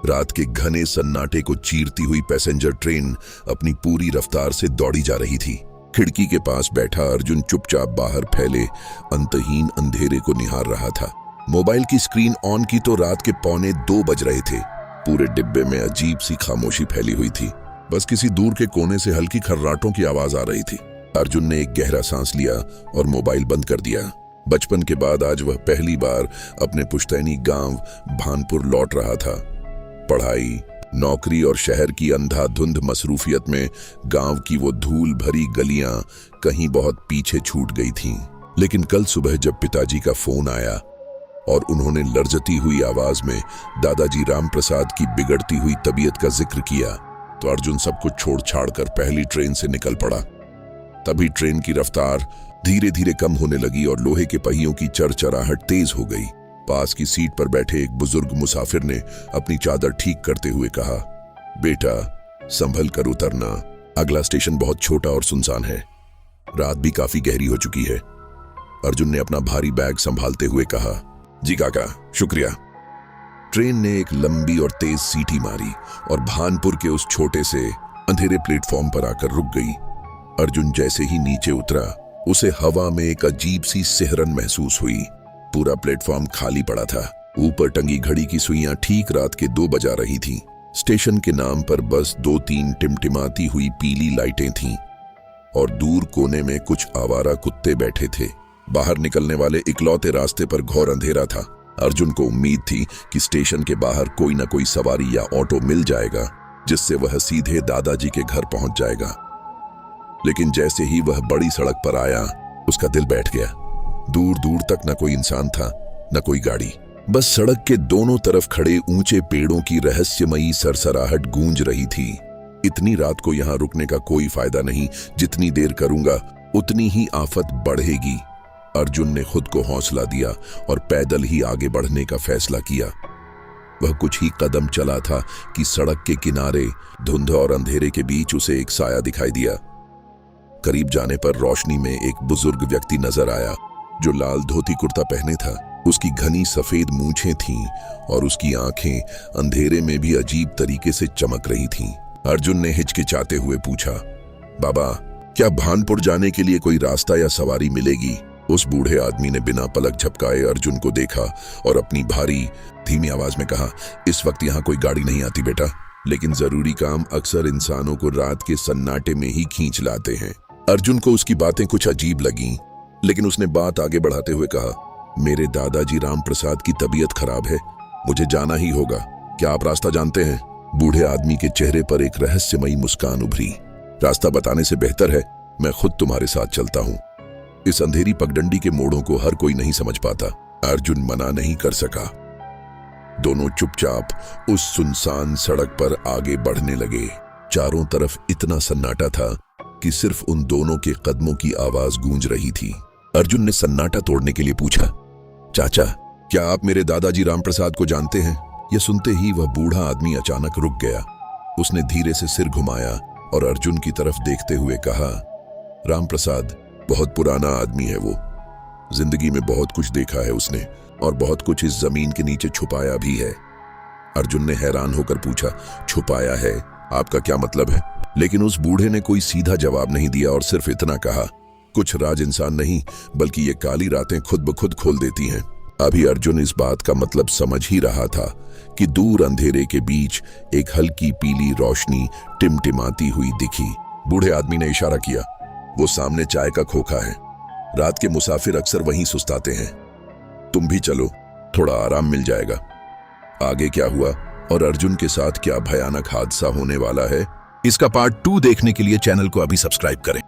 रात के घने सन्नाटे को चीरती हुई पैसेंजर ट्रेन अपनी पूरी रफ्तार से दौड़ी जा रही थी। खिड़की के पास बैठा अर्जुन चुपचाप बाहर फैले अंतहीन अंधेरे को निहार रहा था। मोबाइल की स्क्रीन ऑन की तो रात के 1:45 बज रहे थे। पूरे डिब्बे में अजीब सी खामोशी फैली हुई थी। बस किसी दूर के कोने से हल्की खर्राटों की आवाज आ रही थी। अर्जुन ने एक गहरा सांस लिया और मोबाइल बंद कर दिया। बचपन के बाद आज वह पहली बार अपने पुश्तैनी गांव भानपुर लौट रहा था। पढ़ाई, नौकरी और शहर की अंधाधुंध मसरूफियत में गांव की वो धूल भरी गलियां कहीं बहुत पीछे छूट गई थीं। लेकिन कल सुबह जब पिताजी का फोन आया और उन्होंने लर्जती हुई आवाज में दादाजी राम प्रसाद की बिगड़ती हुई तबीयत का जिक्र किया, तो अर्जुन सब कुछ छोड़ छाड़ कर पहली ट्रेन से निकल पड़ा। तभी ट्रेन की रफ्तार धीरे धीरे कम होने लगी और लोहे के पहियों की चरचराहट तेज हो गई। पास की सीट पर बैठे एक बुजुर्ग मुसाफिर ने अपनी चादर ठीक करते हुए कहा, बेटा संभल कर उतरना, अगला स्टेशन बहुत छोटा और सुनसान है। रात भी काफी गहरी हो चुकी है। अर्जुन ने अपना भारी बैग संभालते हुए कहा, जी काका शुक्रिया। ट्रेन ने एक लंबी और तेज सीटी मारी और भानपुर के उस छोटे से अंधेरे प्लेटफॉर्म पर आकर रुक गई। अर्जुन जैसे ही नीचे उतरा, उसे हवा में एक अजीब सी सिहरन महसूस हुई। पूरा प्लेटफॉर्म खाली पड़ा था। ऊपर टंगी घड़ी की सुइयां ठीक रात के 2 बजा रही थीं। स्टेशन के नाम पर बस 2-3 टिमटिमाती हुई पीली लाइटें थीं और दूर कोने में कुछ आवारा कुत्ते बैठे थे। बाहर निकलने वाले इकलौते रास्ते पर घोर अंधेरा था। अर्जुन को उम्मीद थी कि स्टेशन के बाहर कोई न कोई सवारी या ऑटो मिल जाएगा, जिससे वह सीधे दादाजी के घर पहुंच जाएगा। लेकिन जैसे ही वह बड़ी सड़क पर आया, उसका दिल बैठ गया। दूर दूर तक न कोई इंसान था, न कोई गाड़ी। बस सड़क के दोनों तरफ खड़े ऊंचे पेड़ों की रहस्यमयी सरसराहट गूंज रही थी। इतनी रात को यहां रुकने का कोई फायदा नहीं। जितनी देर करूंगा उतनी ही आफत बढ़ेगी। अर्जुन ने खुद को हौसला दिया और पैदल ही आगे बढ़ने का फैसला किया। वह कुछ ही कदम चला था कि सड़क के किनारे धुंध और अंधेरे के बीच उसे एक साया दिखाई दिया। करीब जाने पर रोशनी में एक बुजुर्ग व्यक्ति नजर आया, जो लाल धोती कुर्ता पहने था। उसकी घनी सफेद मूंछें थीं और उसकी आंखें अंधेरे में भी अजीब तरीके से चमक रही थीं। अर्जुन ने हिचकिचाते हुए पूछा, बाबा क्या भानपुर जाने के लिए कोई रास्ता या सवारी मिलेगी? उस बूढ़े आदमी ने बिना पलक झपकाए अर्जुन को देखा और अपनी भारी धीमी आवाज में कहा, इस वक्त यहाँ कोई गाड़ी नहीं आती बेटा, लेकिन जरूरी काम अक्सर इंसानों को रात के सन्नाटे में ही खींच लाते हैं। अर्जुन को उसकी बातें कुछ अजीब लगीं, लेकिन उसने बात आगे बढ़ाते हुए कहा, मेरे दादाजी राम प्रसाद की तबीयत खराब है, मुझे जाना ही होगा। क्या आप रास्ता जानते हैं? बूढ़े आदमी के चेहरे पर एक रहस्यमयी मुस्कान उभरी। रास्ता बताने से बेहतर है मैं खुद तुम्हारे साथ चलता हूं। इस अंधेरी पगडंडी के मोड़ों को हर कोई नहीं समझ पाता। अर्जुन मना नहीं कर सका। दोनों चुपचाप उस सुनसान सड़क पर आगे बढ़ने लगे। चारों तरफ इतना सन्नाटा था कि सिर्फ उन दोनों के कदमों की आवाज गूंज रही थी। अर्जुन ने सन्नाटा तोड़ने के लिए पूछा, चाचा क्या आप मेरे दादाजी राम प्रसाद को जानते हैं? यह सुनते ही वह बूढ़ा आदमी अचानक रुक गया। उसने धीरे से सिर घुमाया और अर्जुन की तरफ देखते हुए कहा, राम प्रसाद बहुत पुराना आदमी है। वो जिंदगी में बहुत कुछ देखा है उसने और बहुत कुछ इस जमीन के नीचे छुपाया भी है। अर्जुन ने हैरान होकर पूछा, छुपाया है? आपका क्या मतलब है? लेकिन उस बूढ़े ने कोई सीधा जवाब नहीं दिया और सिर्फ इतना कहा, कुछ राज इंसान नहीं बल्कि ये काली रातें खुद ब खुद खोल देती हैं। अभी अर्जुन इस बात का मतलब समझ ही रहा था कि दूर अंधेरे के बीच एक हल्की पीली रोशनी टिमटिमाती हुई दिखी। बूढ़े आदमी ने इशारा किया, वो सामने चाय का खोखा है। रात के मुसाफिर अक्सर वहीं सुस्ताते हैं। तुम भी चलो, थोड़ा आराम मिल जाएगा। आगे क्या हुआ और अर्जुन के साथ क्या भयानक हादसा होने वाला है, इसका पार्ट 2 देखने के लिए चैनल को अभी सब्सक्राइब करें।